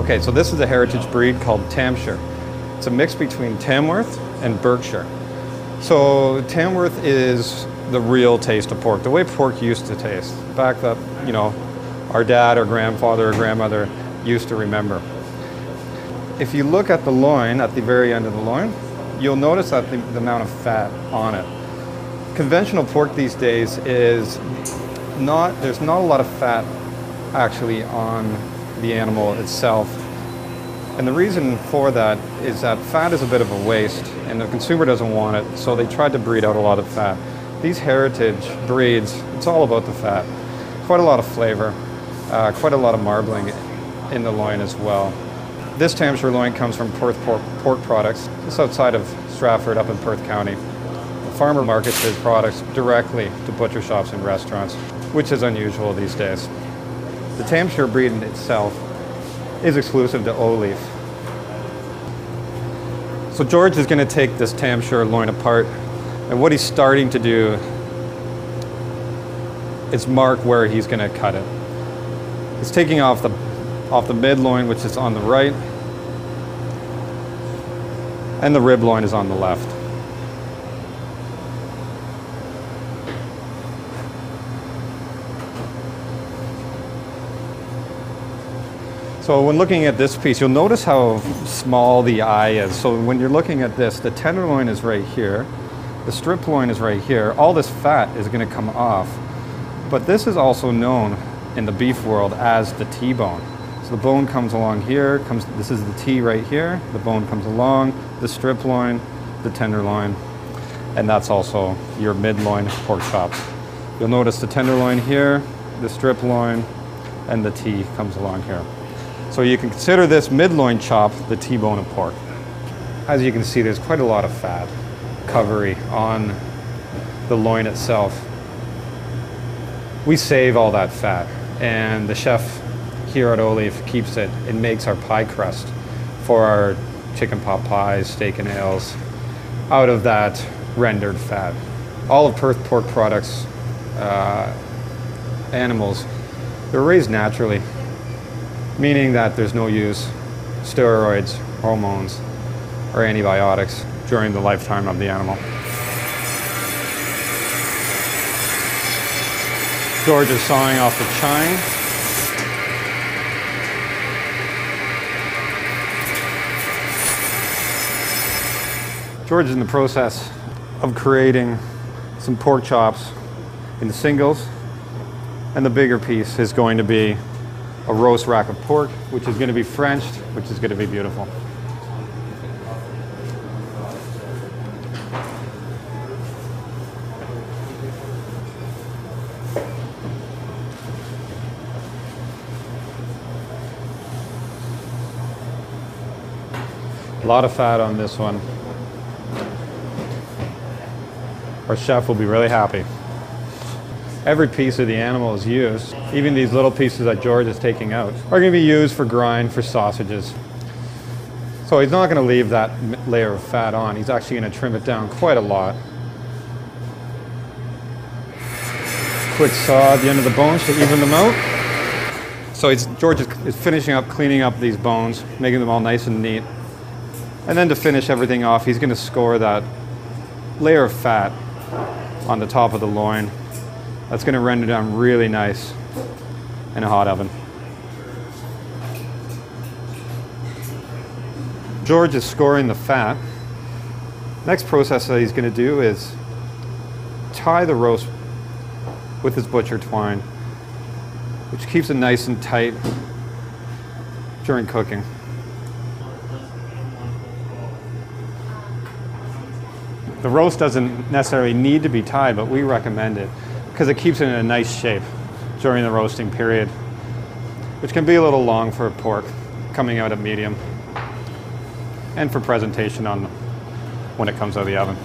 Okay, so this is a heritage breed called Tamshire. It's a mix between Tamworth and Berkshire. So Tamworth is the real taste of pork, the way pork used to taste, back that, you know, our dad or grandfather or grandmother used to remember. If you look at the loin, at the very end of the loin, you'll notice that the amount of fat on it. Conventional pork these days is there's not a lot of fat actually on the animal itself. And the reason for that is that fat is a bit of a waste and the consumer doesn't want it, so they tried to breed out a lot of fat. These heritage breeds, it's all about the fat. Quite a lot of flavor, quite a lot of marbling in the loin as well. This Tamshire loin comes from Perth Pork Products, just outside of Stratford up in Perth County. The farmer markets his products directly to butcher shops and restaurants, which is unusual these days. The Tamshire breed in itself is exclusive to Olive. So George is going to take this Tamshire loin apart, and what he's starting to do is mark where he's going to cut it. He's taking off the mid loin, which is on the right, and the rib loin is on the left. So when looking at this piece, you'll notice how small the eye is. So when you're looking at this, the tenderloin is right here, the strip loin is right here. All this fat is going to come off. But this is also known in the beef world as the T-bone. So the bone comes along here, this is the T right here, the bone comes along, the strip loin, the tenderloin, and that's also your mid-loin pork chops. You'll notice the tenderloin here, the strip loin, and the T comes along here. So you can consider this mid-loin chop the T-bone of pork. As you can see, there's quite a lot of fat covery on the loin itself. We save all that fat, and the chef here at Olive keeps it. It makes our pie crust for our chicken pot pies, steak and ales, out of that rendered fat. All of Perth Pork Products animals, they're raised naturally, meaning that there's no use steroids, hormones, or antibiotics during the lifetime of the animal. George is sawing off the chine. George is in the process of creating some pork chops in singles, and the bigger piece is going to be a roast rack of pork, which is going to be Frenched, which is going to be beautiful. A lot of fat on this one. Our chef will be really happy. Every piece of the animal is used. Even these little pieces that George is taking out are going to be used for grind for sausages. So he's not going to leave that layer of fat on. He's actually going to trim it down quite a lot. Quick saw at the end of the bones to even them out. So George is finishing up cleaning up these bones, making them all nice and neat. And then to finish everything off, he's going to score that layer of fat on the top of the loin. That's going to render down really nice in a hot oven. George is scoring the fat. Next process that he's going to do is tie the roast with his butcher twine, which keeps it nice and tight during cooking. The roast doesn't necessarily need to be tied, but we recommend it because it keeps it in a nice shape during the roasting period, which can be a little long for pork coming out at medium and for presentation when it comes out of the oven.